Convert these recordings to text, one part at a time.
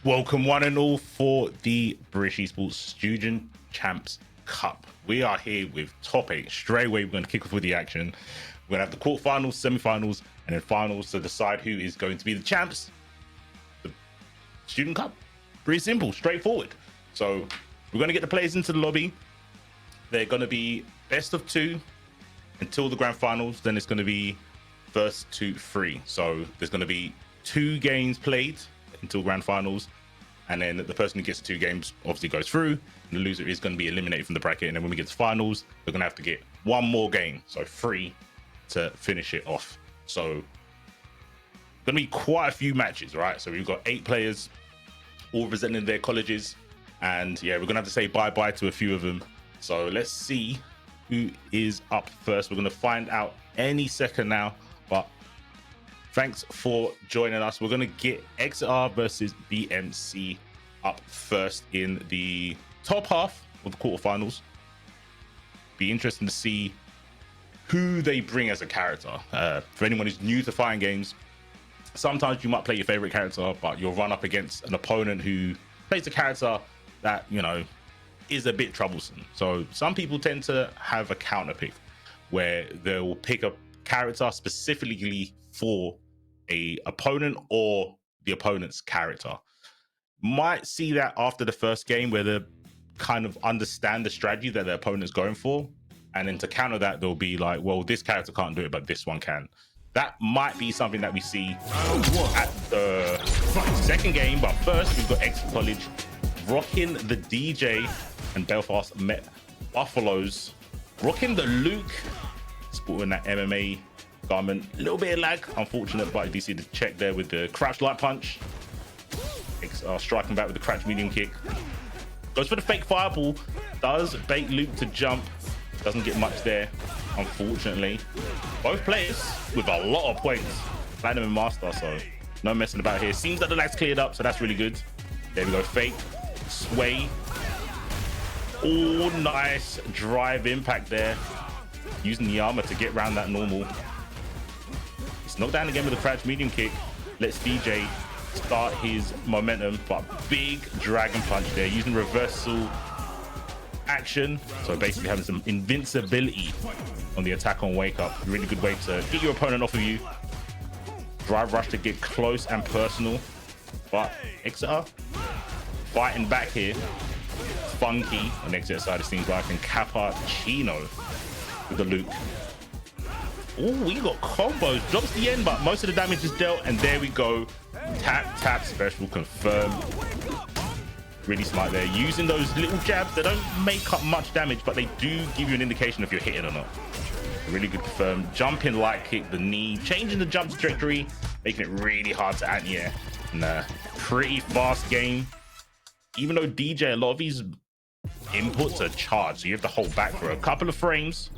Welcome one and all for the British Esports Student Champs Cup. We are here with top 8. Straight away, we're going to kick off with the action. We're going to have the quarterfinals, semi-finals, and then finals to decide who is going to be the champs. The Student Cup, pretty simple, straightforward. So we're going to get the players into the lobby. They're going to be best of 2 until the grand finals. Then it's going to be first to 3. So there's going to be 2 games played until grand finals, and then the person who gets the 2 games obviously goes through, and the loser is going to be eliminated from the bracket. And then when we get to finals, they're going to have to get 1 more game, so 3 to finish it off. So going to be quite a few matches, right? So we've got 8 players all representing their colleges, and yeah, we're going to have to say bye-bye to a few of them. So let's see who is up first. We're going to find out any second now, but thanks for joining us. We're going to get XR versus BMC up first in the top half of the quarterfinals. Be interesting to see who they bring as a character. For anyone who's new to fighting games, sometimes you might play your favorite character, but you'll run up against an opponent who plays a character that, you know, is a bit troublesome. So some people tend to have a counter pick where they'll pick a character specifically for a opponent or the opponent's character. Might see that after the first game where they kind of understand the strategy that their opponent's going for, and then to counter that they'll be like, well, this character can't do it but this one can. That might be something that we see at the second game. But first we've got X College rocking the DJ and Belfast Met Buffaloes rocking the Luke, sporting that MMA garment. A little bit of lag, unfortunate, but you see the check there with the crouch light punch. Striking back with the crouch medium kick. Goes for the fake fireball. Does bait Luke to jump. Doesn't get much there, unfortunately. Both players with a lot of points. Platinum and Master, so no messing about here. Seems that the lag's cleared up, so that's really good. There we go, fake. Sway. Oh, nice drive impact there. Using the armor to get around that normal. Knocked down again with a crouch medium kick. Let's DJ start his momentum, but big dragon punch there, using reversal action. So basically having some invincibility on the attack on wake up. Really good way to get your opponent off of you. Drive rush to get close and personal. But Exeter fighting back here. Funky on the Exeter side, it seems like, and Cappuccino with the Luke. Oh, we got combos. Drops the end, but most of the damage is dealt. And there we go. Tap special confirmed. Really smart there. Using those little jabs. They don't make up much damage, but they do give you an indication if you're hitting or not. Really good confirmed. Jumping light kick, the knee. Changing the jump trajectory. Making it really hard to anti-air. And a pretty fast game. Even though DJ, a lot of these inputs are charged. So you have to hold back for a couple of frames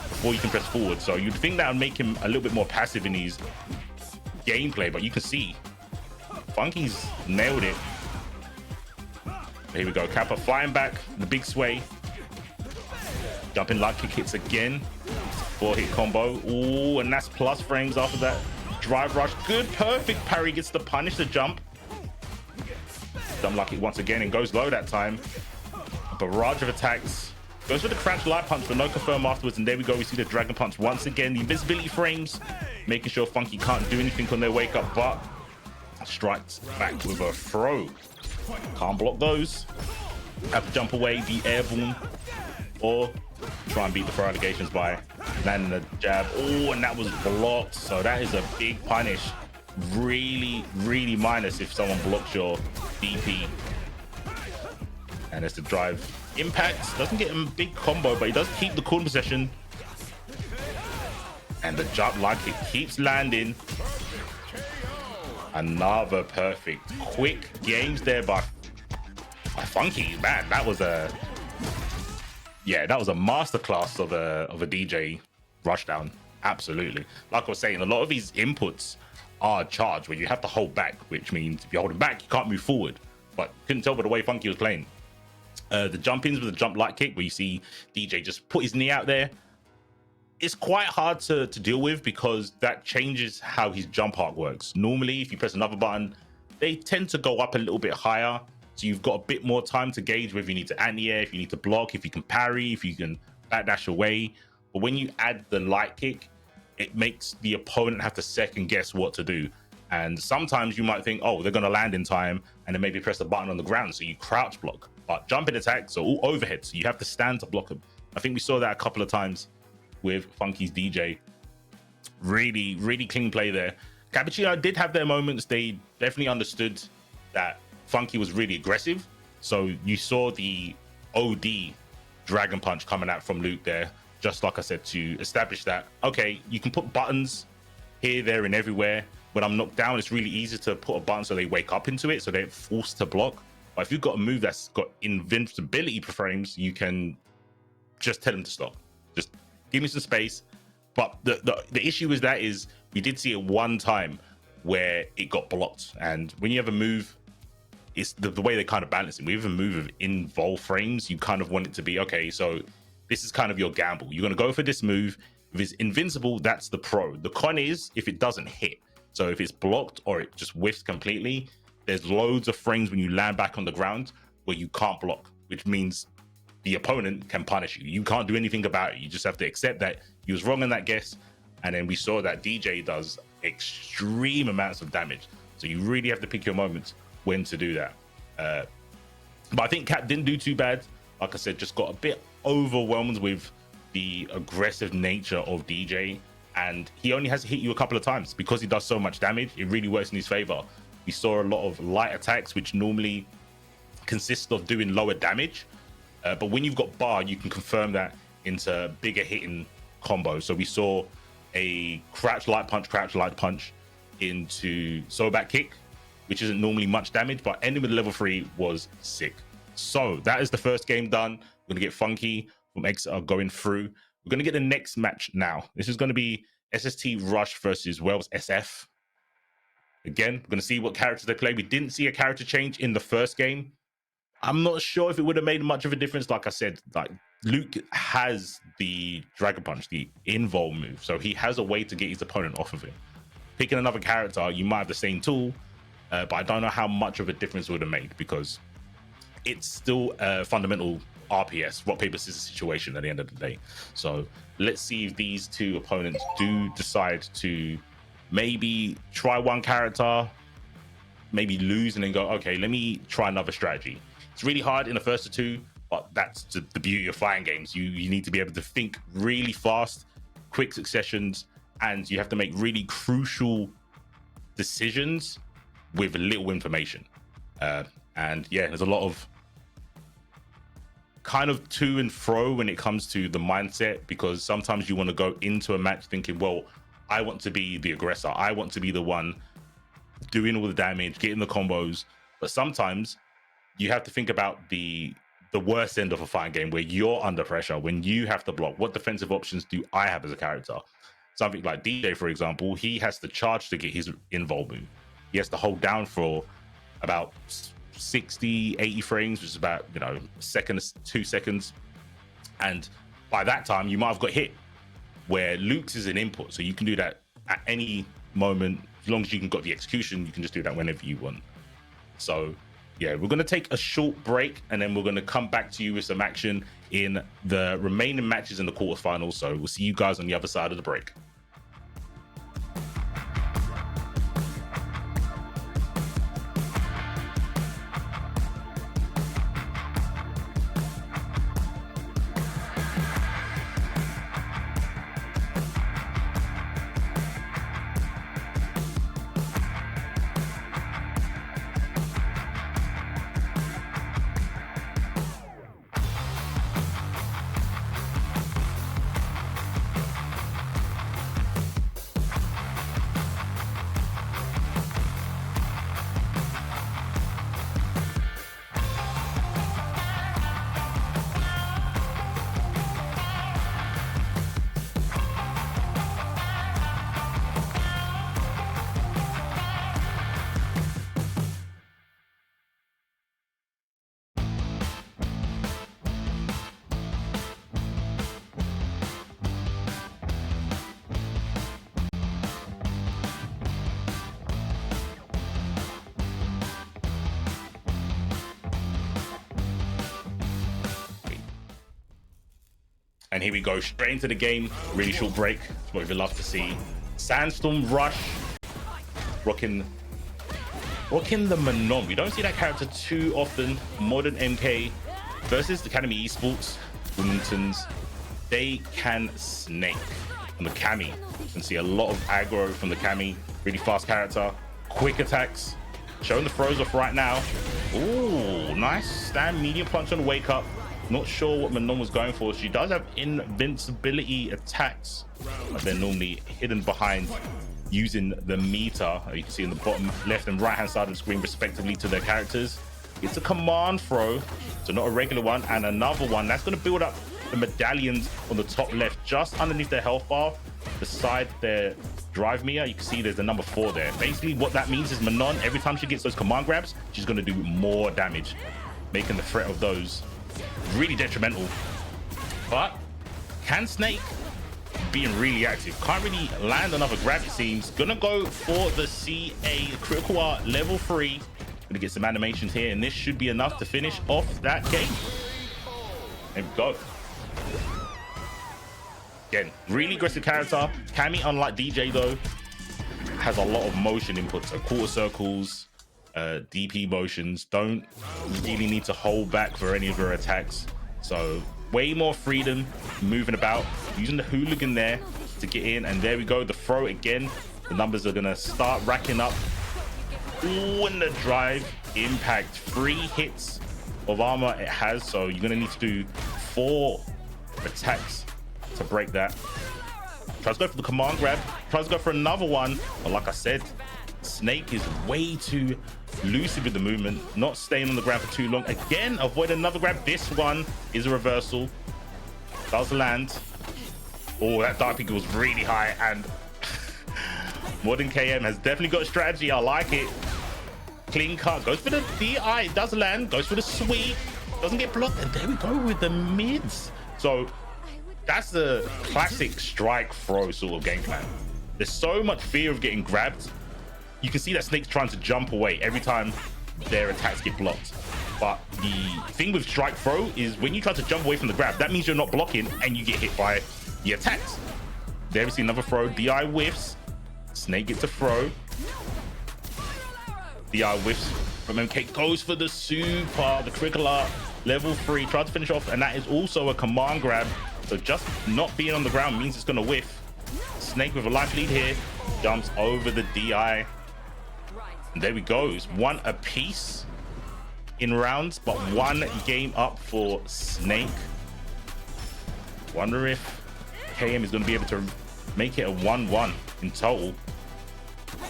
before you can press forward. So you'd think that would make him a little bit more passive in his gameplay, but you can see Funky's nailed it. Here we go, Kappa flying back, the big sway. Jumping light kick hits again. 4-hit combo. Oh, and that's plus frames after that. Drive rush, good, perfect parry, gets to punish the jump. Jump lucky once again and goes low that time. A barrage of attacks. Goes for the crouch light punch, but no confirm afterwards. And there we go. We see the dragon punch once again. The invisibility frames, making sure Funky can't do anything on their wake up, but strikes back with a throw. Can't block those. Have to jump away, be airborne, or try and beat the throw allegations by landing a jab. Oh, and that was blocked. So that is a big punish. Really, really minus if someone blocks your DP. And it's the drive impact. Doesn't get him a big combo, but he does keep the corner possession. And the jump like it keeps landing. Another perfect. Quick games there by Funky. Man, that was a masterclass of a DJ rushdown. Absolutely. Like I was saying, a lot of these inputs are charged where you have to hold back, which means if you're holding back, you can't move forward. But couldn't tell by the way Funky was playing. The jump ins with the jump light kick, where you see DJ just put his knee out there, it's quite hard to deal with because that changes how his jump arc works. Normally, if you press another button, they tend to go up a little bit higher. So you've got a bit more time to gauge whether you need to anti-air, if you need to block, if you can parry, if you can backdash away. But when you add the light kick, it makes the opponent have to second guess what to do. And sometimes you might think, oh, they're going to land in time, and then maybe press the button on the ground. So you crouch block. But jumping attacks are all overhead. So you have to stand to block them. I think we saw that a couple of times with Funky's DJ. Really, really clean play there. Cappuccino did have their moments. They definitely understood that Funky was really aggressive. So you saw the OD Dragon Punch coming out from Luke there, just like I said, to establish that, okay, you can put buttons here, there, and everywhere. When I'm knocked down, it's really easy to put a button so they wake up into it, so they're forced to block. But if you've got a move that's got invincibility per frames, you can just tell them to stop. Just give me some space. But the issue with that is we did see it one time where it got blocked. And when you have a move, it's the way they kind of balance it. We have a move of invol frames. You kind of want it to be, okay, so this is kind of your gamble. You're going to go for this move. If it's invincible, that's the pro. The con is if it doesn't hit. So if it's blocked or it just whiffs completely, there's loads of frames when you land back on the ground where you can't block, which means the opponent can punish you. You can't do anything about it. You just have to accept that he was wrong in that guess. And then we saw that DJ does extreme amounts of damage. So you really have to pick your moments when to do that. But I think Cap didn't do too bad. Like I said, just got a bit overwhelmed with the aggressive nature of DJ. And he only has to hit you a couple of times because he does so much damage. It really works in his favor. We saw a lot of light attacks, which normally consist of doing lower damage. But when you've got bar, you can confirm that into bigger hitting combos. So we saw a crouch light punch into solo back kick, which isn't normally much damage, but ending with level 3 was sick. So that is the first game done. We're going to get Funky from Exeter going through. We're going to get the next match now. This is going to be SST Rush versus Wells SF. Again, we're going to see what characters they play. We didn't see a character change in the first game. I'm not sure if it would have made much of a difference. Like I said, like Luke has the Dragon Punch, the invol move. So he has a way to get his opponent off of it. Picking another character, you might have the same tool, but I don't know how much of a difference it would have made because it's still a fundamental RPS, rock, paper, scissors situation at the end of the day. So let's see if these two opponents do decide to maybe try one character, maybe lose and then go, okay, let me try another strategy. It's really hard in the first two, but that's the beauty of fighting games. You need to be able to think really fast, quick successions, and you have to make really crucial decisions with little information. And yeah, there's a lot of kind of to and fro when it comes to the mindset, because sometimes you want to go into a match thinking, well, I want to be the aggressor. I want to be the one doing all the damage, getting the combos. But sometimes you have to think about the worst end of a fighting game where you're under pressure, when you have to block. What defensive options do I have as a character? Something like DJ, for example, he has to charge to get his invol move. He has to hold down for about 60, 80 frames, which is about, a second, 2 seconds. And by that time, you might have got hit, where Luke's is an input. So you can do that at any moment. As long as you can got the execution, you can just do that whenever you want. So yeah, we're going to take a short break and then we're going to come back to you with some action in the remaining matches in the quarterfinals. So we'll see you guys on the other side of the break. And here we go, straight into the game. Really short break. That's what we'd love to see. Sandstorm Rush. Rocking the Manon. We don't see that character too often. Modern MK versus Academy Esports. Wilmingtons. They can snake on the Cammy. You can see a lot of aggro from the Cammy. Really fast character. Quick attacks. Showing the throws off right now. Ooh, nice stand medium punch on the wake up. Not sure what Manon was going for. She does have invincibility attacks, but they're normally hidden behind using the meter. You can see in the bottom left and right hand side of the screen respectively to their characters. It's a command throw, so not a regular one, and another one that's going to build up the medallions on the top left, just underneath their health bar, beside their drive meter. You can see there's the number 4 there. Basically what that means is Manon, every time she gets those command grabs, she's going to do more damage, making the threat of those really detrimental. But can Snake, being really active, can't really land another grab, it seems. Gonna go for the CA critical art level 3. Gonna get some animations here, and this should be enough to finish off that game. There we go. Again, really aggressive character. Cammy, unlike DJ though, has a lot of motion inputs, so quarter circles, DP motions. Don't really need to hold back for any of her attacks, so way more freedom moving about, using the hooligan there to get in. And there we go, the throw again. The numbers are gonna start racking up. Ooh, and the drive impact, 3 hits of armor it has, so you're gonna need to do 4 attacks to break that. Tries to go for the command grab, tries to go for another one, but like I said, Snake is way too elusive with the movement, not staying on the ground for too long. Again, avoid another grab. This one is a reversal, does land. Oh, that dark peak was really high, and Modern KM has definitely got a strategy. I like it. Clean cut, goes for the DI, does land, goes for the sweep, doesn't get blocked, and there we go with the mids. So that's the classic strike throw sort of game plan. There's so much fear of getting grabbed. You can see that Snake's trying to jump away every time their attacks get blocked. But the thing with strike throw is when you try to jump away from the grab, that means you're not blocking and you get hit by the attacks. There we see another throw. DI whiffs. Snake gets a throw. DI whiffs from MK. Goes for the super, the critical art, level 3. Tries to finish off, and that is also a command grab. So just not being on the ground means it's going to whiff. Snake with a life lead here. Jumps over the DI. And there we go. It's 1 apiece in rounds, but 1 game up for Snake. Wonder if KM is going to be able to make it a 1-1 in total.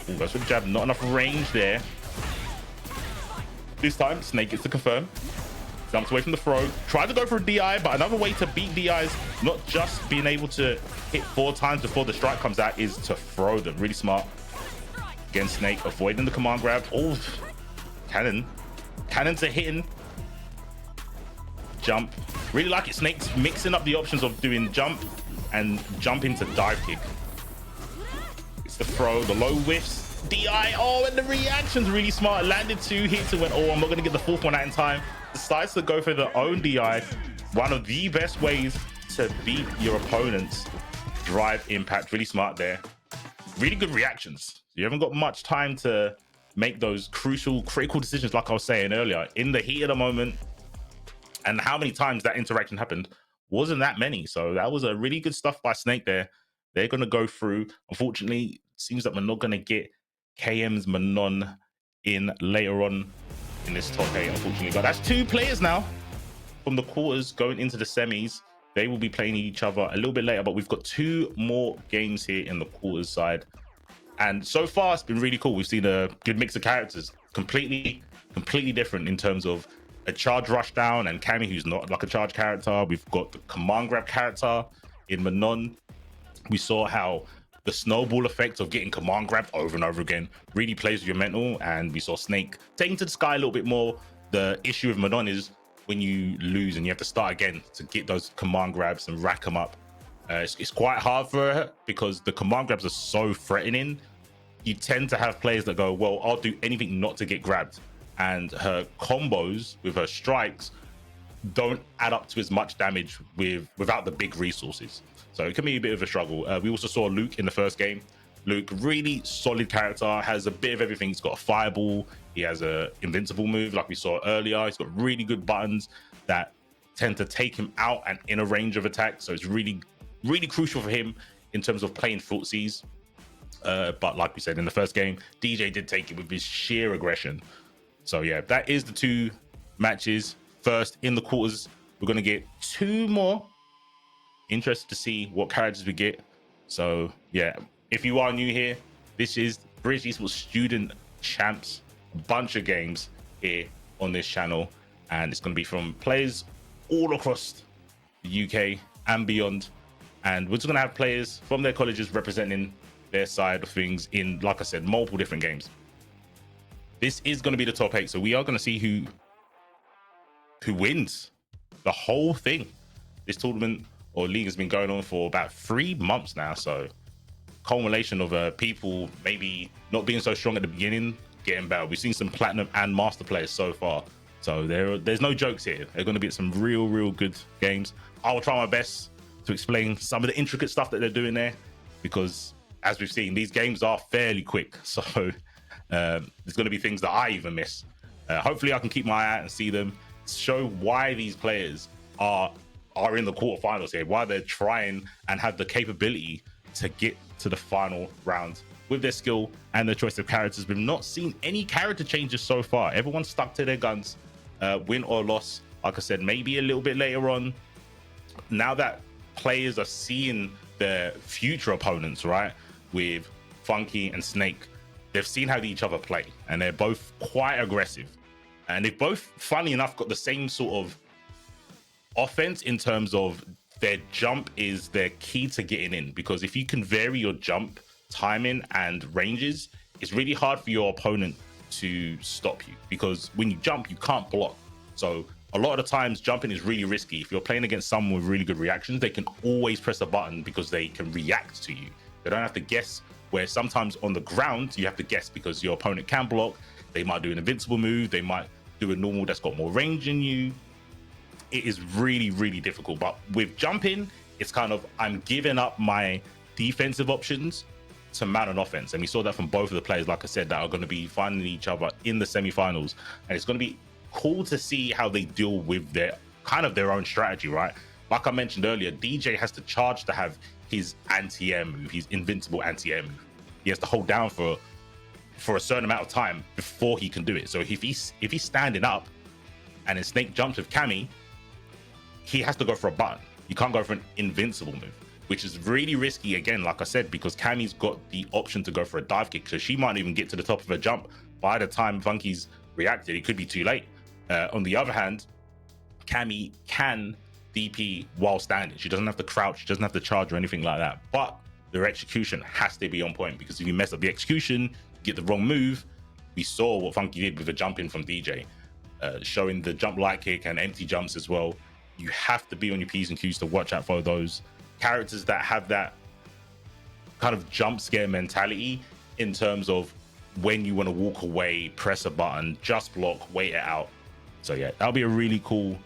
Ooh, goes for the jab. Not enough range there. This time, Snake gets to confirm. Jumps away from the throw. Tried to go for a DI, but another way to beat DIs, not just being able to hit 4 times before the strike comes out, is to throw them. Really smart. Again, Snake avoiding the command grab. Oh, cannon. Cannons are hitting. Jump. Really like it. Snake's mixing up the options of doing jump and jump into dive kick. It's the throw, the low whiffs. DI. Oh, and the reaction's really smart. Landed 2 hits and went, oh, I'm not going to get the 4th one out in time. Decides to go for their own DI. One of the best ways to beat your opponent's drive impact. Really smart there. Really good reactions. You haven't got much time to make those crucial, critical decisions, like I was saying earlier, in the heat of the moment. And how many times that interaction happened wasn't that many. So that was a really good stuff by Snake there. They're going to go through. Unfortunately, it seems like we're not going to get KM's Manon in later on in this top 8, unfortunately. But that's 2 players now from the quarters going into the semis. They will be playing each other a little bit later, but we've got 2 more games here in the quarters side. And so far, it's been really cool. We've seen a good mix of characters, completely different in terms of a charge rushdown and Cammy, who's not like a charge character. We've got the command grab character in Manon. We saw how the snowball effect of getting command grabbed over and over again really plays with your mental. And we saw Snake taking to the sky a little bit more. The issue with Manon is when you lose and you have to start again to get those command grabs and rack them up. It's quite hard for her because the command grabs are so threatening. You tend to have players that go, well, I'll do anything not to get grabbed. And her combos with her strikes don't add up to as much damage without the big resources. So it can be a bit of a struggle. We also saw Luke in the first game. Luke, really solid character, has a bit of everything. He's got a fireball, he has a invincible move like we saw earlier. He's got really good buttons that tend to take him out and in a range of attack. So it's really, really crucial for him in terms of playing footsies. But like we said in the first game, DJ did take it with his sheer aggression. So yeah, that is the two matches. First, in the quarters, we're going to get two more. Interested to see what characters we get. So yeah, if you are new here, this is British Esports Student Champs, a bunch of games here on this channel, and it's going to be from players all across the UK and beyond, and we're just going to have players from their colleges representing their side of things in, like I said, multiple different games. This is going to be the top 8, so we are going to see who wins the whole thing. This tournament or league has been going on for about 3 months now, so culmination of people maybe not being so strong at the beginning, getting better. We've seen some platinum and master players so far, so there's no jokes here. They're going to be some real good games. I will try my best to explain some of the intricate stuff that they're doing there, because as we've seen, these games are fairly quick, so there's going to be things that I even miss. Hopefully I can keep my eye out and see them, show why these players are in the quarterfinals here, why they're trying and have the capability to get to the final round with their skill and their choice of characters. We've not seen any character changes so far. Everyone's stuck to their guns, win or loss. Like I said, maybe a little bit later on, now that players are seeing their future opponents, right, with Funky and Snake, they've seen how each other play, and they're both quite aggressive, and they've both, funny enough, got the same sort of offense in terms of their jump is their key to getting in, because if you can vary your jump timing and ranges, it's really hard for your opponent to stop you, because when you jump, you can't block. So a lot of the times jumping is really risky. If you're playing against someone with really good reactions, they can always press a button because they can react to you. They don't have to guess, where sometimes on the ground you have to guess because your opponent can block. They might do an invincible move, they might do a normal that's got more range than you. It is really difficult. But with jumping, it's kind of, I'm giving up my defensive options to mount an offense, and we saw that from both of the players, like I said, that are going to be finding each other in the semi-finals. And it's going to be cool to see how they deal with their kind of their own strategy, right? Like I mentioned earlier, DJ has to charge to have his anti-air move, his invincible anti-air move. He has to hold down for a certain amount of time before he can do it. So if he's standing up and then Snake jumps with Cammy, he has to go for a button. You can't go for an invincible move, which is really risky, again, like I said, because Cammy's got the option to go for a dive kick, so she might even get to the top of a jump. By the time Funky's reacted, it could be too late. On the other hand, Cammy can DP while standing. She doesn't have to crouch, she doesn't have to charge or anything like that, but their execution has to be on point, because if you mess up the execution, you get the wrong move. We saw what Funky did with the jump in from DJ, showing the jump light kick and empty jumps as well. You have to be on your P's and Q's to watch out for those characters that have that kind of jump scare mentality in terms of when you want to walk away, press a button, just block, wait it out. So yeah, that'll be a really cool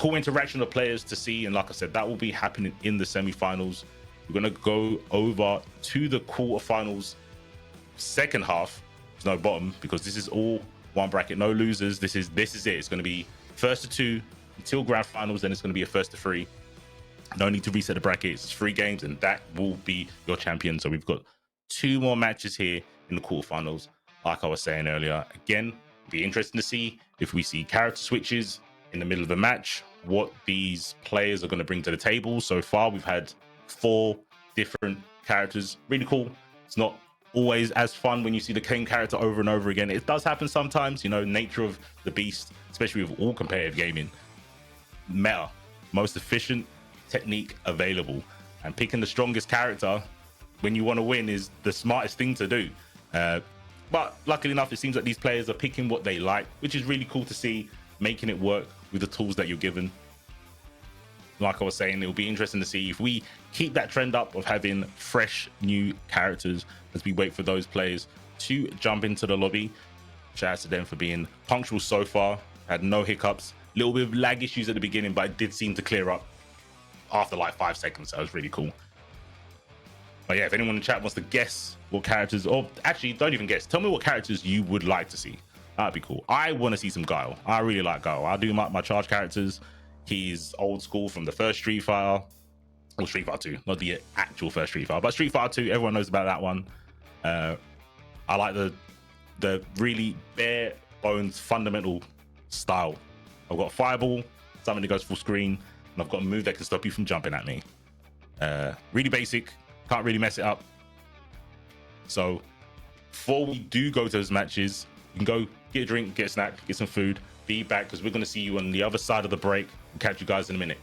interaction of players to see. And like I said, that will be happening in the semi-finals. We're going to go over to the quarterfinals second half. There's no bottom, because this is all one bracket, no losers. This is it. It's going to be first to 2 until grand finals, then it's going to be a first to 3. No need to reset the brackets. It's 3 games, and that will be your champion. So we've got 2 more matches here in the quarterfinals. Like I was saying earlier, again, be interesting to see if we see character switches in the middle of the match, what these players are going to bring to the table. So far, we've had 4 different characters. Really cool. It's not always as fun when you see the same character over and over again. It does happen sometimes, you know, nature of the beast, especially with all competitive gaming. Meta, most efficient technique available, and picking the strongest character when you want to win is the smartest thing to do. But luckily enough, it seems like these players are picking what they like, which is really cool to see, making it work with the tools that you're given. Like I was saying, it'll be interesting to see if we keep that trend up of having fresh new characters as we wait for those players to jump into the lobby. Shout out to them for being punctual so far, had no hiccups, little bit of lag issues at the beginning, but it did seem to clear up after like 5 seconds. So that was really cool. But yeah, if anyone in the chat wants to guess what characters, or actually don't even guess, tell me what characters you would like to see. That'd be cool. I want to see some Guile. I really like Guile. I'll do my charge characters. He's old school from the first Street Fighter, or Street Fighter 2, not the actual first Street Fighter, but Street Fighter 2, everyone knows about that one. I like the really bare bones fundamental style. I've got a fireball, something that goes full screen, and I've got a move that can stop you from jumping at me. Really basic, can't really mess it up. So before we do go to those matches, you can go get a drink, get a snack, get some food, be back, because we're going to see you on the other side of the break. We'll catch you guys in a minute.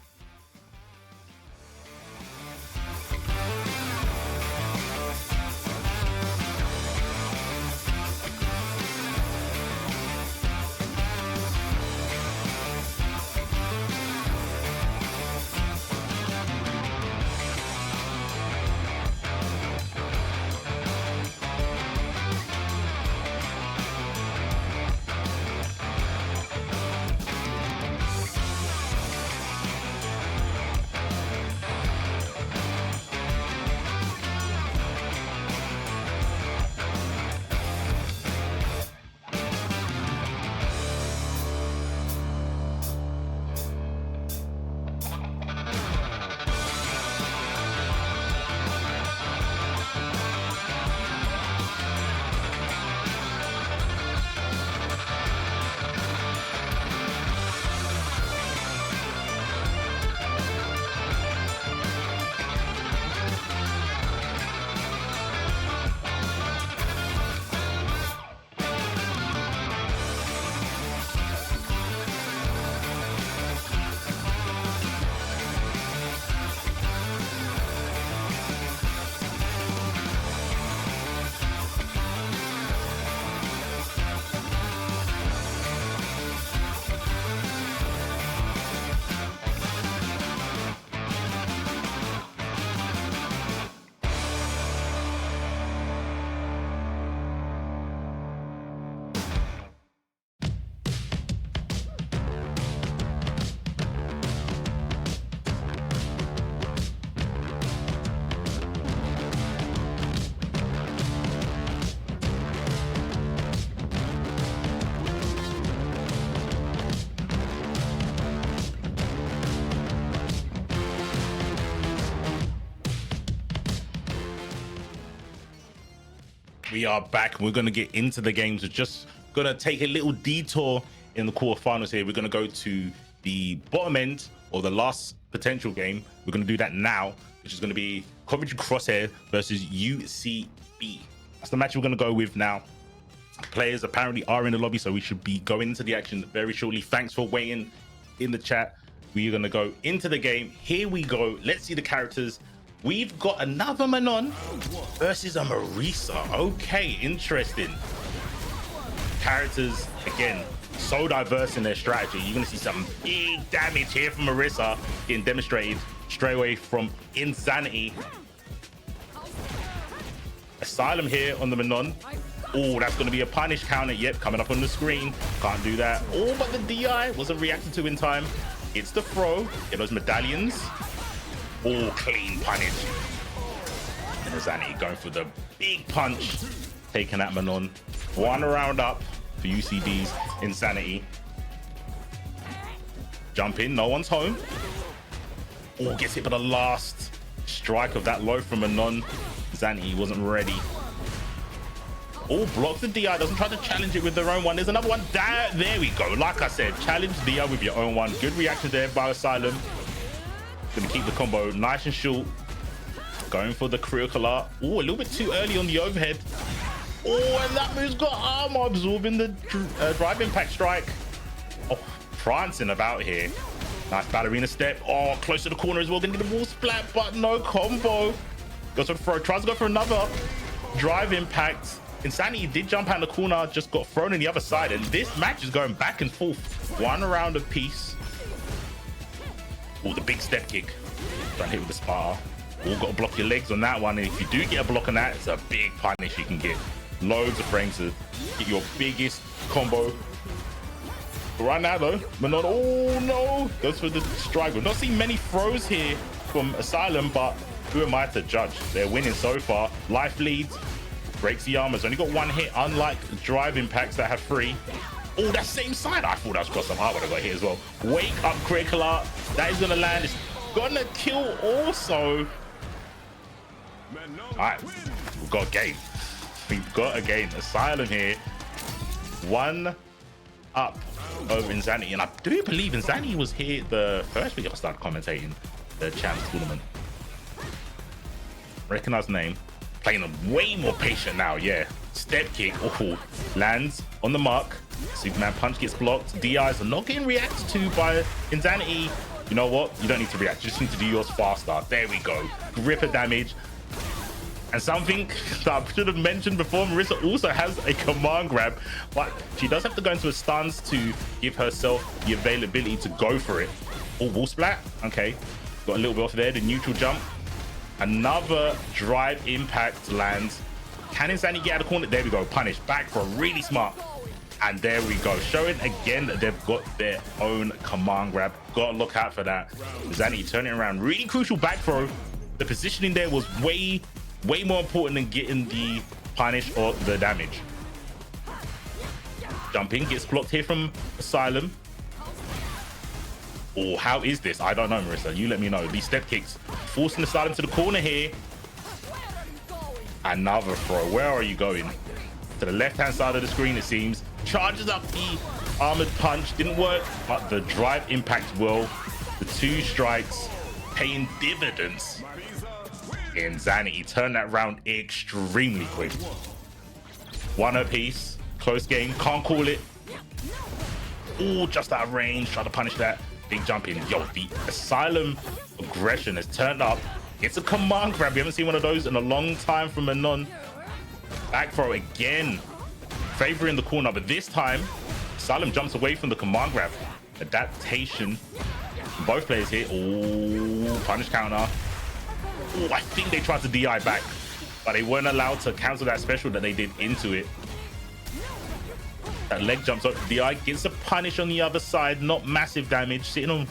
We are back. We're going to get into the games. We're just going to take a little detour in the quarterfinals here. We're going to go to the bottom end, or the last potential game. We're going to do that now, which is going to be Coventry Crosshair versus UCB. That's the match we're going to go with now. Players apparently are in the lobby, so we should be going into the action very shortly. Thanks for waiting in the chat. We are going to go into the game. Here we go. Let's see the characters. We've got another Manon versus a Marisa. Okay, interesting. Characters, again, so diverse in their strategy. You're going to see some big damage here from Marisa getting demonstrated straight away from Insanity. Asylum here on the Manon. Oh, that's going to be a punish counter. Yep, coming up on the screen. Can't do that. Oh, but the DI wasn't reacted to in time. It's the throw. Get those medallions. All clean punish. And Zanny going for the big punch, taking that Manon. 1 round up for UCB's Insanity. Jump in, no one's home. Oh, gets hit by the last strike of that low from Manon. Zanny wasn't ready. Oh, blocks the DI, doesn't try to challenge it with their own one. There's another one. There we go. Like I said, challenge DI with your own one. Good reaction there by Asylum. Gonna keep the combo nice and short. Going for the critical art. Oh, a little bit too early on the overhead. Oh, and that move's got armor, absorbing the drive impact strike. Oh, prancing about here. Nice ballerina step. Oh, close to the corner as well. Gonna get the wall splat, but no combo. Goes for the throw. Tries to go for another drive impact. Insanity did jump out the corner, just got thrown in the other side. And this match is going back and forth. 1 round apiece. Oh, the big step kick. Trying to hit with the spar. Oh, got to block your legs on that one. And if you do get a block on that, it's a big punish you can get. Loads of frames to get your biggest combo. Right now though, Manon, oh no, goes for the strike. We've not seen many throws here from Asylum, but who am I to judge? They're winning so far. Life leads, breaks the armors. Only got one hit, unlike drive impacts that have 3. Oh, that same side. I thought that was cross some heart when I got hit as well. Wake up, Crickeler. That is gonna land. It's gonna kill also. All right, we've got a game. We've got a game. Asylum here. 1 up over Insanity, and I do believe Insanity was here the first week I started commentating the Champs tournament. Recognize the name. Playing them way more patient now. Yeah, step kick. Oh, lands on the mark. Superman punch gets blocked. DIs are not getting reacted to by Insanity. You know what? You don't need to react. You just need to do yours faster. There we go. Gripper damage. And something that I should have mentioned before, Marissa also has a command grab, but she does have to go into a stance to give herself the availability to go for it. Oh, wall splat. Okay. Got a little bit off there. The neutral jump. Another drive impact lands. Can Insanity get out of the corner? There we go. Punish. Back for really smart. And there we go. Showing again that they've got their own command grab. Got to look out for that. Insanity turning around. Really crucial back throw. The positioning there was way more important than getting the punish or the damage. Jumping gets blocked here from Asylum. Oh, how is this? I don't know, Marissa. You let me know. These step kicks forcing Asylum to the corner here. Another throw. Where are you going? To the left-hand side of the screen, it seems. Charges up the armored punch. Didn't work, but the drive impact will. The 2 strikes paying dividends. Insanity turned that round extremely quick. 1 apiece. Close game. Can't call it. Oh, just out of range. Try to punish that. Big jump in. Yo, the Asylum aggression has turned up. It's a command grab. We haven't seen one of those in a long time from Manon. Back throw again. Favoring the corner, but this time, Asylum jumps away from the command grab. Adaptation. Both players here. Oh, punish counter. Oh, I think they tried to DI back, but they weren't allowed to cancel that special that they did into it. That leg jumps up. DI gets a punish on the other side. Not massive damage. Sitting on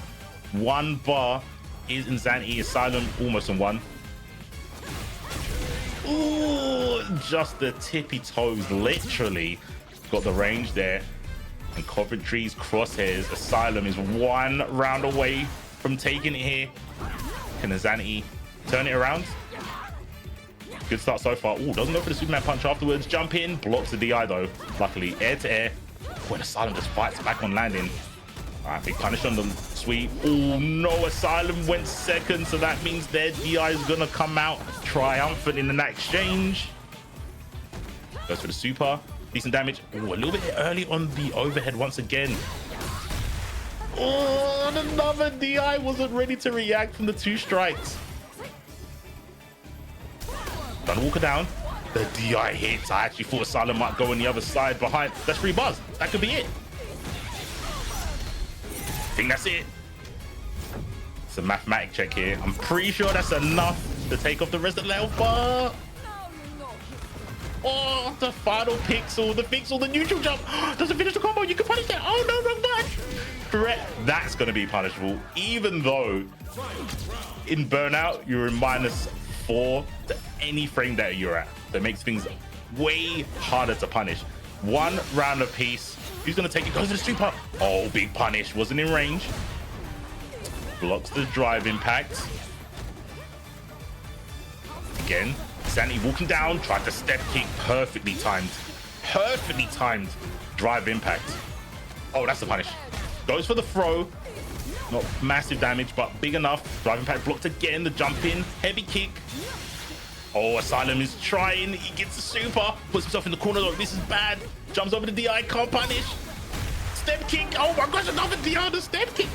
1 bar is Insanity. Asylum almost on 1. Ooh, just the tippy toes. Literally got the range there. And Coventry's crosshairs. Asylum is 1 round away from taking it here. Can Insanity turn it around? Good start so far. Oh, doesn't go for the Superman punch afterwards. Jump in, blocks the DI though. Luckily, air to air. When Asylum just fights back on landing. All right, big punish on the sweep. Oh no, Asylum went second, so that means their DI is gonna come out triumphant in that exchange. Goes for the super. Decent damage. Oh, a little bit early on the overhead once again. Oh, and another DI wasn't ready to react from the 2 strikes. Done walker down. The DI hits. I actually thought Asylum might go on the other side behind. That's 3 bars. That could be it. I think that's it. It's a mathematic check here. I'm pretty sure that's enough to take off the rest of the health bar. Oh, the final pixel, the neutral jump. Doesn't finish the combo. You can punish that. Oh no, wrong button. Correct. That's going to be punishable, even though in Burnout you're in -4 to any frame that you're at. That makes things way harder to punish. 1 round apiece. Who's going to take it? Goes to the super. Oh, big punish. Wasn't in range. Blocks the drive impact. Again, Sanity walking down. Tried to step kick. Perfectly timed. Perfectly timed drive impact. Oh, that's the punish. Goes for the throw. Not massive damage, but big enough. Drive impact blocked again. The jump in. Heavy kick. Oh, Asylum is trying. He gets the super. Puts himself in the corner. Though. This is bad. Jumps over the DI. Can't punish. Step kick. Oh my gosh, another DI on the step kick.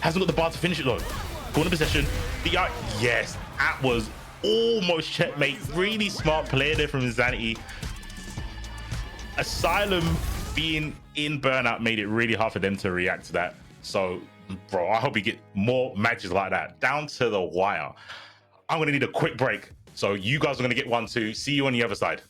Hasn't got the bar to finish it though. Corner possession. DI. Yes, that was almost checkmate. Really smart player there from Insanity. Asylum being in Burnout made it really hard for them to react to that. So, bro, I hope we get more matches like that. Down to the wire. I'm going to need a quick break. So you guys are going to get one too. See you on the other side.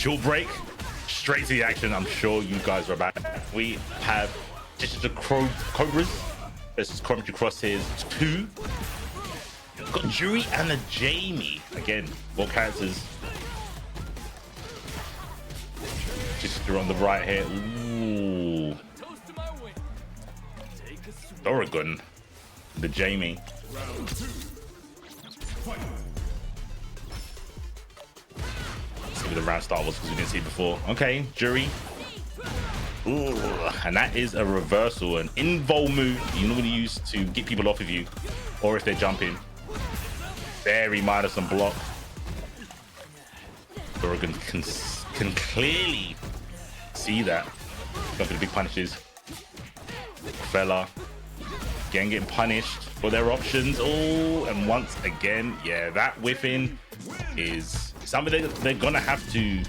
Chill break. Straight to the action. I'm sure you guys are back. We have Digital Cobras versus Coventry Crosshairs 2. Got Jury and a Jamie. Again, more characters. Just on the right here. Ooh. Oregon. The Jamie. Let's see what the round start was because we didn't see it before. Okay, Jury. Ooh, and that is a reversal, an invol move you normally use to get people off of you, or if they're jumping. Very minus and block. Oregon can clearly see that. Going for the big punishes. Fella. Again, getting punished for their options. Oh, and once again, yeah, that whiffing is something they're gonna have to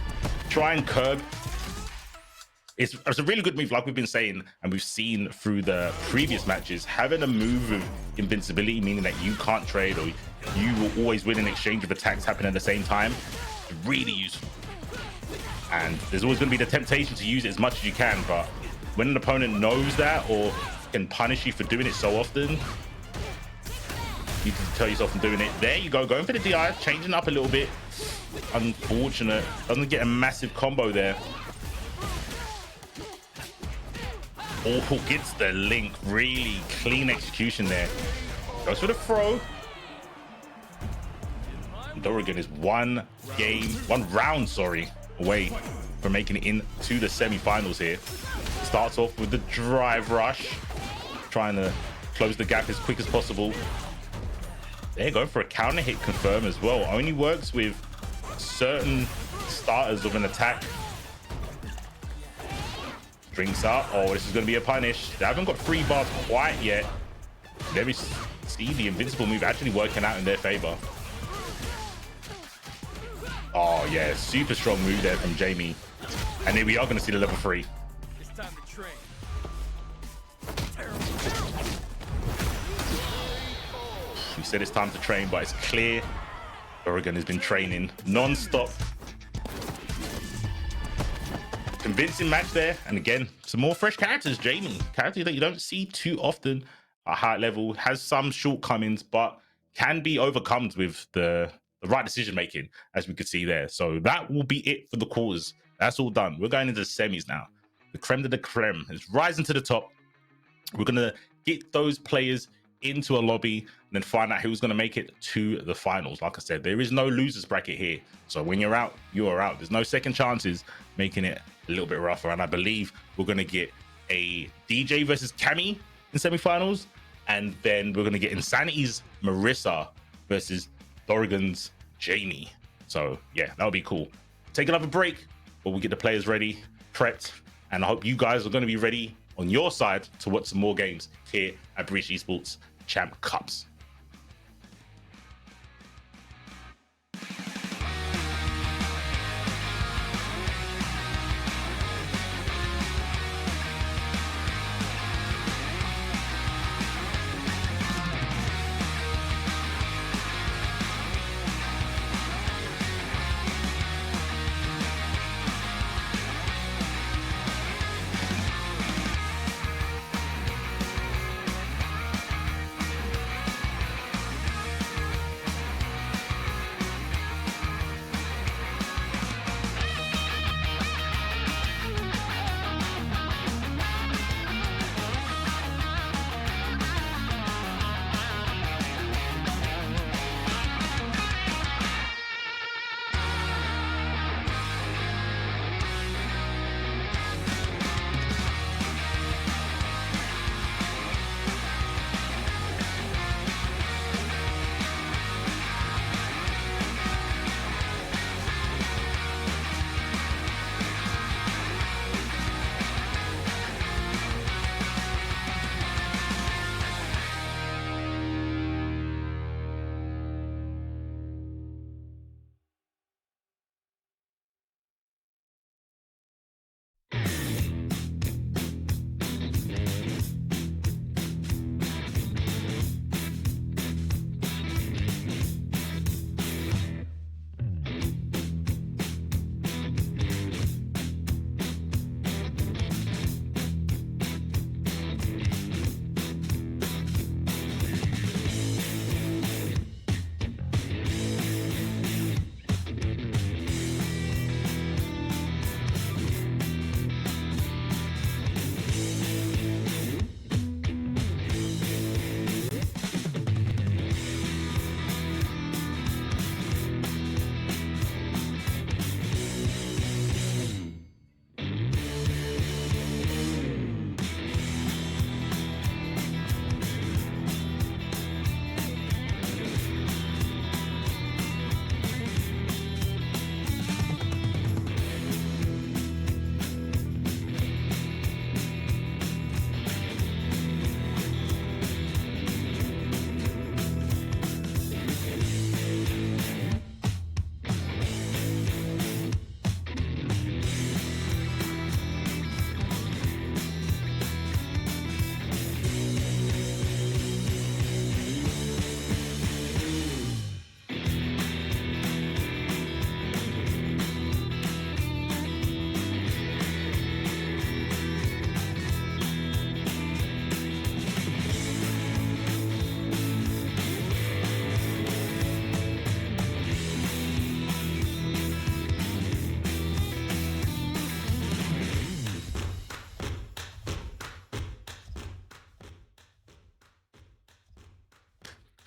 try and curb. It's a really good move, like we've been saying, and we've seen through the previous matches. Having a move of invincibility, meaning that you can't trade or you will always win in exchange of attacks happening at the same time, is really useful. And there's always going to be the temptation to use it as much as you can, but when an opponent knows that or can punish you for doing it so often, you can tell yourself from doing it. There you go, going for the DI, changing up a little bit. Unfortunate, doesn't get a massive combo there. Oh, gets the link. Really clean execution there. Goes for the throw. And Oregon is one round, away from making it into the semi-finals here. Starts off with the drive rush, trying to close the gap as quick as possible. They're going for a counter hit confirm as well. Only works with certain starters of an attack. Drinks up. Oh, this is going to be a punish. They haven't got 3 bars quite yet. There we see the invincible move actually working out in their favor. Oh, yeah. Super strong move there from Jamie. And here we are going to see the level 3. It's time to train. We said it's time to train, but it's clear Oregon has been training non-stop. Convincing match there, and again, some more fresh characters. Jamie, character that you don't see too often at high level, has some shortcomings, but can be overcome with the right decision making, as we could see there. So that will be it for the quarters. That's all done. We're going into the semis now. The creme de la creme is rising to the top. We're gonna get those players into a lobby and then find out who's going to make it to the finals. Like I said, there is no losers bracket here, so when you're out, you are out. There's no second chances, making it a little bit rougher. And I believe we're going to get a DJ versus Cammy in semifinals, and then we're going to get Insanity's Marissa versus Oregon's Jamie. So yeah, that'll be cool. Take another break, but we get the players ready, prepped, and I hope you guys are going to be ready on your side to watch some more games here at British Esports Champ Cups.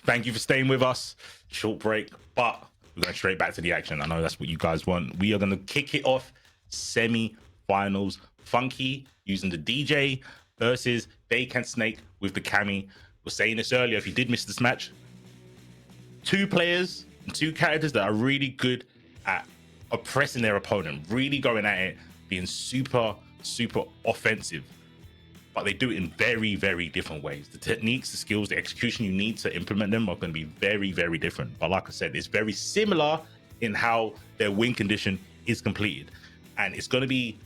Thank you for staying with us. Short break, but we're going straight back to the action. I know that's what you guys want. We are going to kick it off. Semi-finals. Funky using the DJ versus They Can Snake with the Cammy. Was saying this earlier. If you did miss this match, two players and two characters that are really good at oppressing their opponent, really going at it, being super offensive, but they do it in very different ways. The techniques, the skills, the execution you need to implement them are going to be very different. But like I said, it's very similar in how their win condition is completed, and it's going to be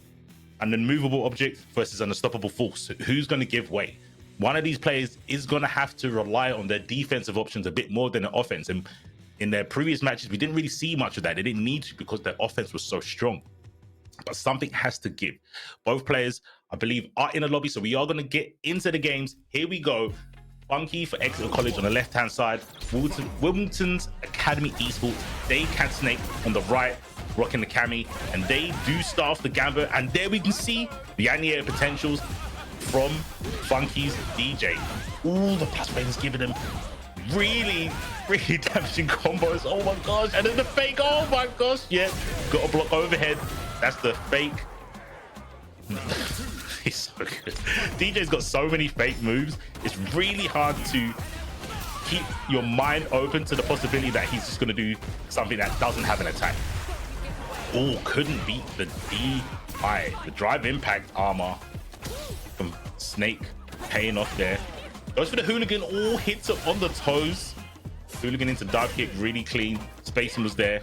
an immovable object versus an unstoppable force. Who's going to give way? One of these players is going to have to rely on their defensive options a bit more than their offense, and in their previous matches we didn't really see much of that. They didn't need to because their offense was so strong, but something has to give. Both players, I believe, are in a lobby, so we are going to get into the games. Here we go. Funky for Exeter College on the left hand side, Wilmington's Academy Esports, They Can Snake on the right, rocking the Cammy, and they do start off the gambit, and there we can see the anti-air potentials from Funky's DJ. All the plus players giving them really damaging combos. Oh my gosh, and then the fake. Oh my gosh, yeah, got a block overhead. That's the fake. He's so good. DJ's got so many fake moves. It's really hard to keep your mind open to the possibility that he's just going to do something that doesn't have an attack. Oh, couldn't beat the DI. The drive impact armor from Snake paying off there. Goes for the hooligan. All hits up on the toes. Hooligan into dive kick, really clean. Spacing was there.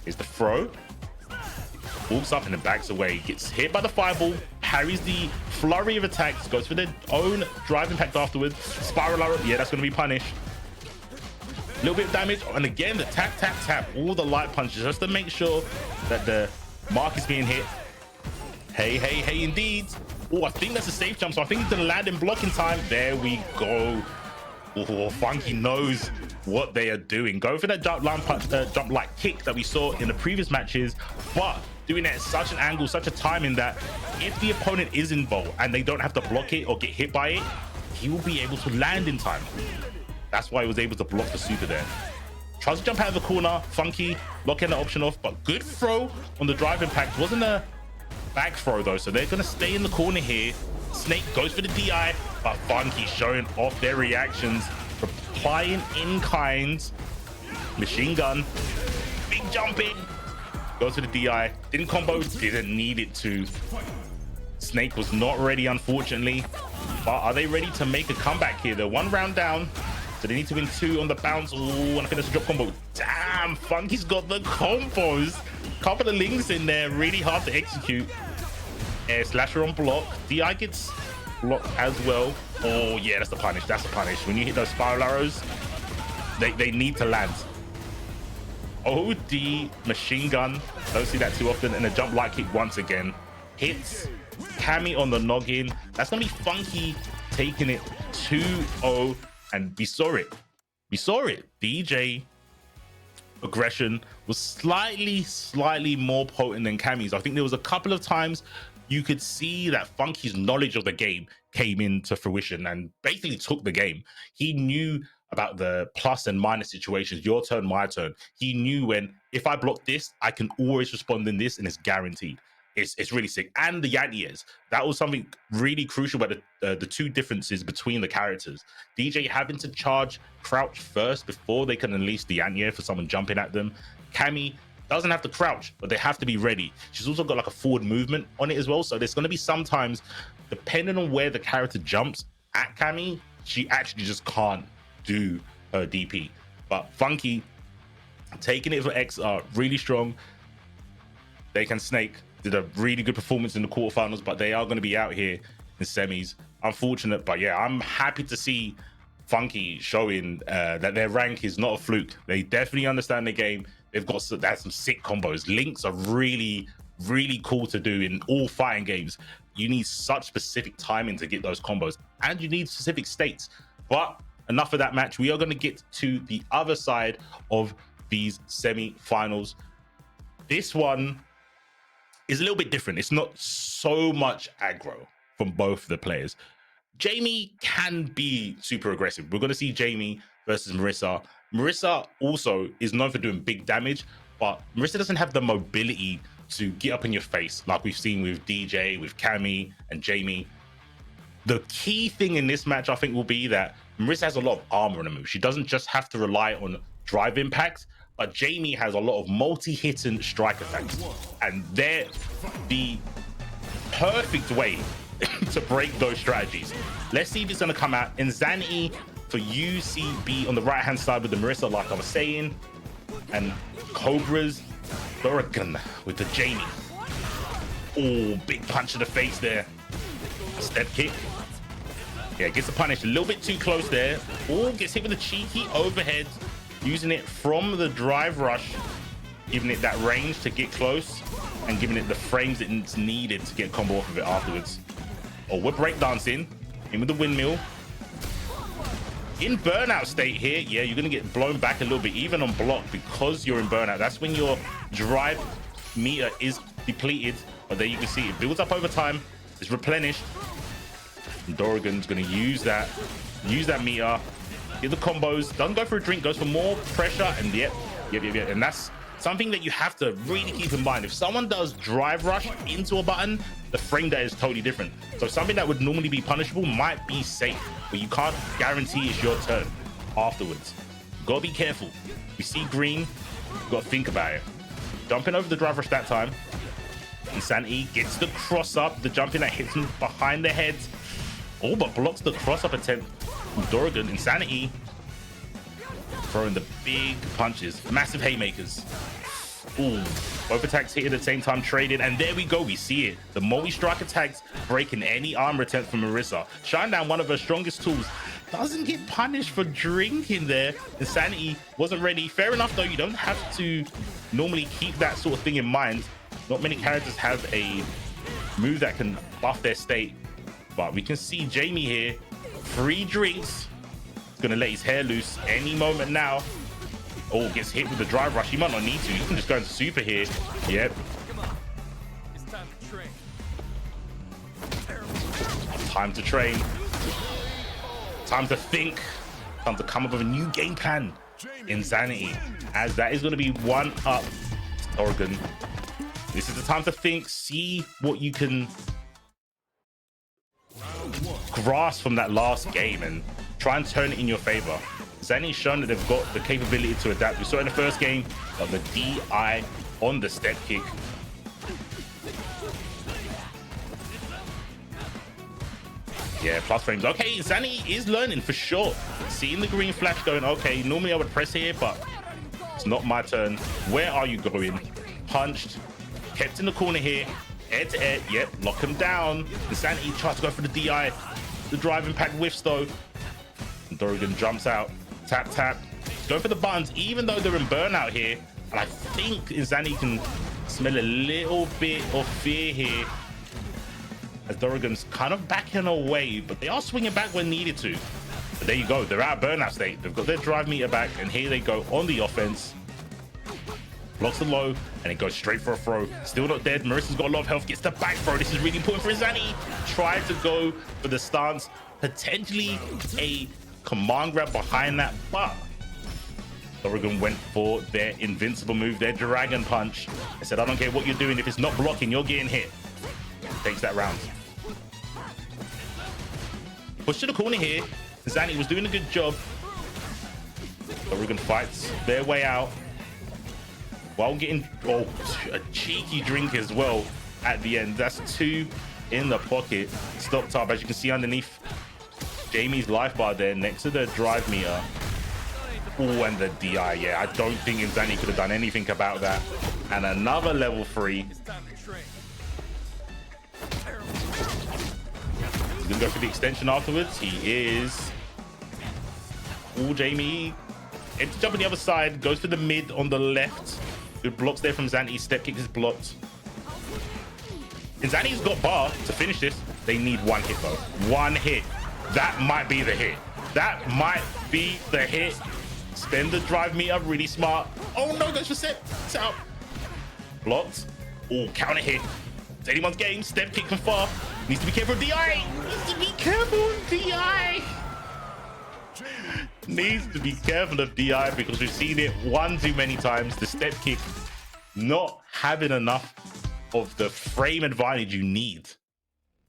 Here's the throw. Walks up and then backs away. Gets hit by the fireball. Parries the flurry of attacks. Goes for their own drive impact afterwards. Spiral arrow. Yeah, that's going to be punished. A little bit of damage. And again, the tap. All the light punches just to make sure that the mark is being hit. Hey, indeed. Oh, I think that's a safe jump. So I think he's going to land in blocking time. There we go. Oh, Funky knows what they are doing. Go for that jump like kick that we saw in the previous matches, but doing it at such an angle, such a timing that if the opponent is involved and they don't have to block it or get hit by it, he will be able to land in time. That's why he was able to block the super there. Tries to jump out of the corner. Funky locking the option off, but good throw on the drive impact. Wasn't a back throw though, so they're going to stay in the corner here. Snake goes for the DI, but Funky showing off their reactions, replying in kind. Machine gun, big jumping, goes for the DI. Didn't combo, didn't need it to. Snake was not ready, unfortunately. But are they ready to make a comeback here? They're one round down, so they need to win two on the bounce. Oh, and I think that's a drop combo. Damn, Funky's got the combos. Couple of links in there, really hard to execute. Air slasher on block. DI gets blocked as well. Oh yeah, that's the punish. That's the punish. When you hit those spiral arrows, they need to land. OD machine gun. Don't see that too often. And a jump light kick once again. Hits Cammy on the noggin. That's gonna be Funky taking it 2-0. And we saw it. DJ aggression was slightly more potent than Cammy's. I think there was a couple of times you could see that Funky's knowledge of the game came into fruition and basically took the game. He knew about the plus and minus situations, your turn, my turn. He knew when, if I block this, I can always respond in this, and it's guaranteed. It's really sick. And the anti-airs, that was something really crucial about the two differences between the characters. DJ having to charge crouch first before they can unleash the anti-air for someone jumping at them. Cammy doesn't have to crouch, but they have to be ready. She's also got like a forward movement on it as well. So there's going to be sometimes, depending on where the character jumps at Cammy, she actually just can't do her DP. But Funky taking it for X are really strong. They Can Snake did a really good performance in the quarterfinals, but they are going to be out here in semis. Unfortunate, but yeah, I'm happy to see Funky showing that their rank is not a fluke. They definitely understand the game. They've got some sick combos. Links are really cool to do in all fighting games. You need such specific timing to get those combos, and you need specific states. But enough of that match. We are going to get to the other side of these semi-finals. This one is a little bit different. It's not so much aggro from both the players. Jamie can be super aggressive. We're going to see Jamie versus Marissa. Marissa also is known for doing big damage, but Marissa doesn't have the mobility to get up in your face like we've seen with DJ, with Cammy and Jamie. The key thing in this match, I think, will be that Marissa has a lot of armor in the move. She doesn't just have to rely on drive impact, but Jamie has a lot of multi-hitting strike attacks, and they're the perfect way to break those strategies. Let's see if it's going to come out. Insanity for UCB on the right-hand side with the Marissa, like I was saying, and Cobra's Oregon with the Jamie. Oh, big punch to the face there. Step kick. Yeah, gets the punish a little bit too close there. Oh, gets hit with a cheeky overhead, using it from the drive rush, giving it that range to get close and giving it the frames it's needed to get combo off of it afterwards. Oh, we're breakdancing in with the windmill. In burnout state here, yeah, you're gonna get blown back a little bit, even on block, because you're in burnout. That's when your drive meter is depleted. But there you can see it builds up over time. It's replenished. And Dorrigan's gonna use that meter, get the combos, doesn't go for a drink, goes for more pressure, and yep. And that's something that you have to really keep in mind. If someone does drive rush into a button, the frame there is totally different. So something that would normally be punishable might be safe, but you can't guarantee it's your turn afterwards. You gotta be careful. We see green, you gotta think about it. Jumping over the drive rush that time. Insanity gets the cross up, the jumping that hits him behind the head. Oh, but blocks the cross up attempt from Dorrigan. Insanity throwing the big punches, massive haymakers. Ooh, both attacks hit at the same time, trading, and there we go. We see it. The multi-strike attacks breaking any armor attempt from Marissa. Shutting down one of her strongest tools. Doesn't get punished for drinking there. Insanity wasn't ready. Fair enough, though. You don't have to normally keep that sort of thing in mind. Not many characters have a move that can buff their state. But we can see Jamie here. 3 drinks. He's going to let his hair loose any moment now. Oh, gets hit with the drive rush. He might not need to. He can just go into super here. Yep. It's time to train. Time to train. Time to think. Time to come up with a new game plan. Insanity. As that is going to be one up Oregon. This is the time to think. See what you can grasp from that last game and try and turn it in your favor. Zani's shown that they've got the capability to adapt. We saw in the first game the DI on the step kick. Yeah, plus frames. Okay, Zani is learning for sure. Seeing the green flash going, okay, normally I would press here, but it's not my turn. Where are you going? Punched, kept in the corner here. Air to air, yep, lock him down. Insanity tries to go for the DI. The drive impact whiffs though. And Dorrigan jumps out. Tap, tap. Go for the buttons, even though they're in burnout here. And I think Insanity can smell a little bit of fear here. As Dorrigan's kind of backing away, but they are swinging back when needed to. But there you go, they're out of burnout state. They've got their drive meter back, and here they go on the offense. Blocks the low, and it goes straight for a throw. Still not dead. Marissa's got a lot of health. Gets the back throw. This is really important for Insanity. Tried to go for the stance. Potentially a command grab behind that, but Oregon went for their invincible move, their dragon punch. I said, I don't care what you're doing. If it's not blocking, you're getting hit. Takes that round. Push to the corner here. Zanny was doing a good job. Oregon fights their way out while getting a cheeky drink as well at the end. That's 2 in the pocket. Stocked up, as you can see underneath Jamie's life bar there, next to the drive meter. Oh, and the DI. Yeah, I don't think Insanity could have done anything about that. And another level 3. He's gonna go for the extension afterwards. He is. Oh, Jamie. Ends jump on the other side, goes for the mid on the left. Good blocks there from Zanny. Step kick is blocked. And Zanny's got bar to finish this. They need 1 hit though. 1 hit. That might be the hit. That might be the hit. Spend the drive meter, really smart. Oh no, goes for set out. Blocked. Oh, counter hit. It's anyone's game. Step kick from far. Needs to be careful of DI. Needs to be careful of DI. needs to be careful of DI because we've seen it one too many times. The step kick not having enough of the frame advantage you need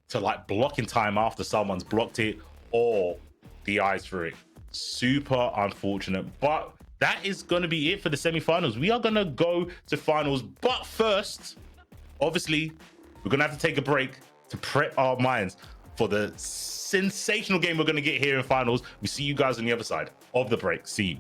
to like block in time after someone's blocked it or DIs through it. Super unfortunate, but that is going to be it for the semi-finals. We are going to go to finals, but first, obviously, we're going to have to take a break to prep our minds for the sensational game we're going to get here in finals. We see you guys on the other side of the break. See you.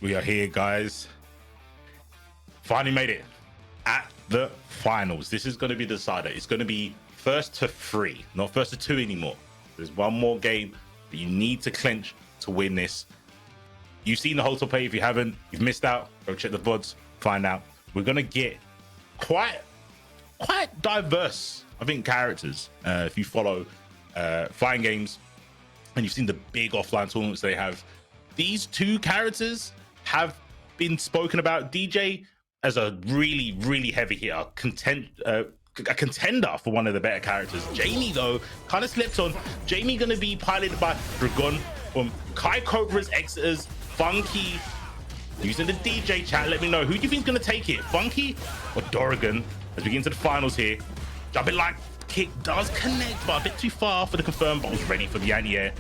we are here, guys. Finally made it at the finals. This is going to be the decider. It's going to be first to 3, not first to 2 anymore. There's one more game that you need to clinch to win this. You've seen the whole top 8. If you haven't, you've missed out. Go check the VODs, find out. We're going to get quite diverse, I think, characters. If you follow Flying Games and you've seen the big offline tournaments they have, these 2 characters have been spoken about. DJ as a really heavy hitter, a contender for one of the better characters. Jamie, though, kind of slipped on. Jamie going to be piloted by Dragon from Kai Cobra's Exeters. Funky using the DJ chat. Let me know, who do you think is going to take it, Funky or Dorrigan, as we get into the finals here. Jumping like kick does connect, but a bit too far for the confirm balls. Ready for the anti-air.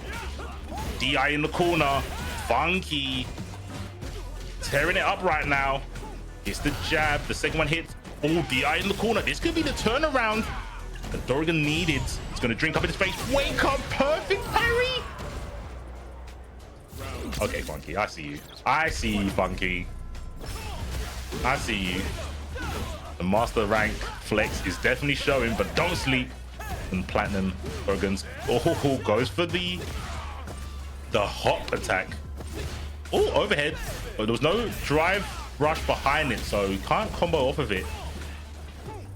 DI in the corner. Funky tearing it up right now. It's the jab. The second one hits. Oh, DI in the corner. This could be the turnaround that Dorrigan needed. He's going to drink up in his face. Wake up. Perfect parry. Okay, Funky. I see you. I see you, Funky. I see you. The master rank flex is definitely showing, but don't sleep. And Platinum Dorrigan's goes for the hop attack. Oh, overhead. But there was no drive rush behind it, so you can't combo off of it.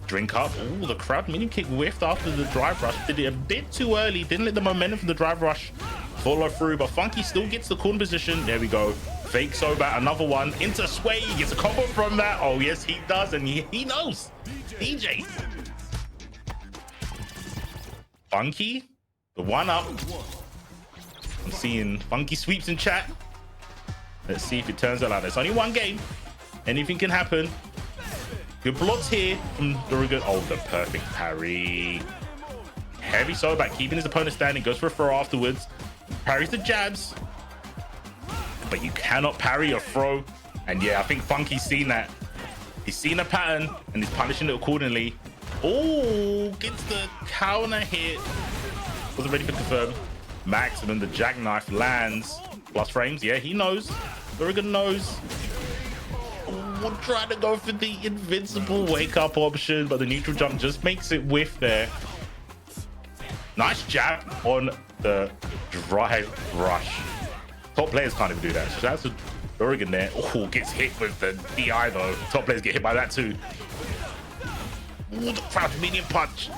Drink up. Oh, the crowd minion kick whiffed after the drive rush. Did it a bit too early. Didn't let the momentum from the drive rush follow through, but Funky still gets the corner position. There we go. Fake Soba, another one. Into Sway. He gets a combo from that. Oh, yes, he does. And he knows. DJ. Funky, the 1-up. I'm seeing Funky sweeps in chat. Let's see if it turns out like that. It's only one game. Anything can happen. Good blocks here from Dorrigan. Oh, the perfect parry. Heavy Soba keeping his opponent standing. Goes for a throw afterwards. Parries the jabs. But you cannot parry or throw. And yeah, I think Funky's seen that. He's seen a pattern and he's punishing it accordingly. Oh, gets the counter hit. Wasn't ready for confirm. Max, and then the jackknife lands. Plus frames. Yeah, he knows. Dorrigan knows. We'll try to go for the invincible wake up option, but the neutral jump just makes it whiff there. Nice jab on the drive rush. Top players can't even do that. So that's a Dorrigan there. Oh, gets hit with the DI though. Top players get hit by that too. Ooh, the crouch medium punch.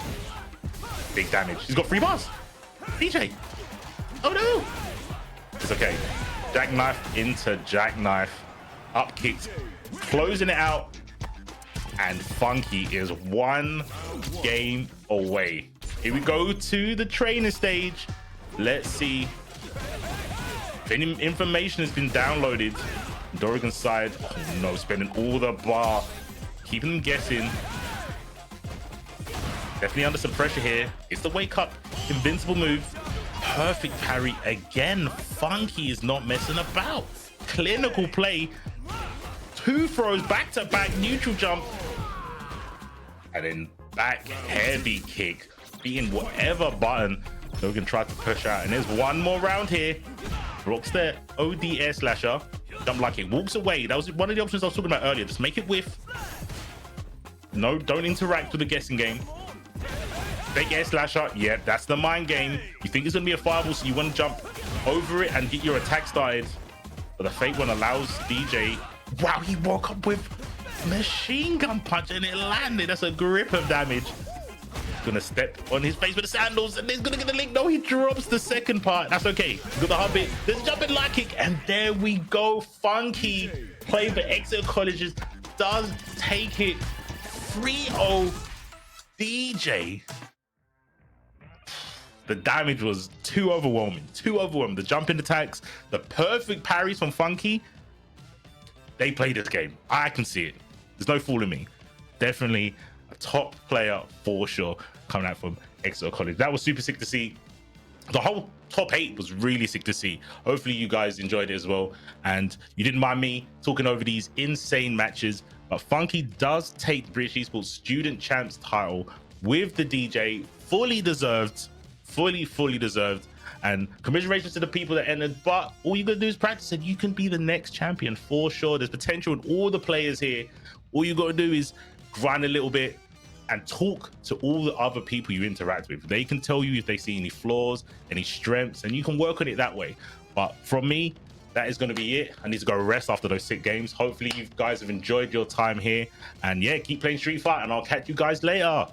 Big damage. He's got 3 bars. DJ. Oh no. It's okay. Jackknife into jackknife. Up kicked. Closing it out. And Funky is 1 game away. Here we go to the training stage. Let's see if any information has been downloaded. Dorrigan's side. Oh no, spending all the bar. Keeping them guessing. Definitely under some pressure here. It's the wake up invincible move. Perfect parry again. Funky is not messing about. Clinical play. 2 throws back to back, neutral jump. And then back heavy kick. Beating whatever button Dorrigan tried to push out. And there's one more round here. Blocks the ODS slasher. Jump like it. Walks away. That was one of the options I was talking about earlier. Just make it whiff. No, don't interact with the guessing game. Fake air slasher. Yeah, that's the mind game. You think it's going to be a fireball, so you want to jump over it and get your attack started. But the fake one allows DJ. Wow, he woke up with machine gun punch and it landed. That's a grip of damage. He's going to step on his face with the sandals and he's going to get the link. No, he drops the second part. That's okay. Got the hub hit. There's a jumping light kick. And there we go. Funky playing for Exeter Colleges does take it 3-0. DJ. The damage was too overwhelming. The jumping attacks, the perfect parries from Funky. They played this game. I can see it. There's no fooling me. Definitely a top player for sure coming out from Exeter College. That was super sick to see. The whole top 8 was really sick to see. Hopefully you guys enjoyed it as well. And you didn't mind me talking over these insane matches. But Funky does take the British Esports Student Champs title with the DJ. Fully deserved. Fully deserved. And commiserations to the people that entered, but all you gotta do is practice and you can be the next champion for sure. There's potential in all the players here. All you gotta do is grind a little bit and talk to all the other people you interact with. They can tell you if they see any flaws, any strengths, and you can work on it that way. But from me, that is going to be it. I need to go rest after those 6 games. Hopefully you guys have enjoyed your time here, and yeah, keep playing Street Fighter, and I'll catch you guys later.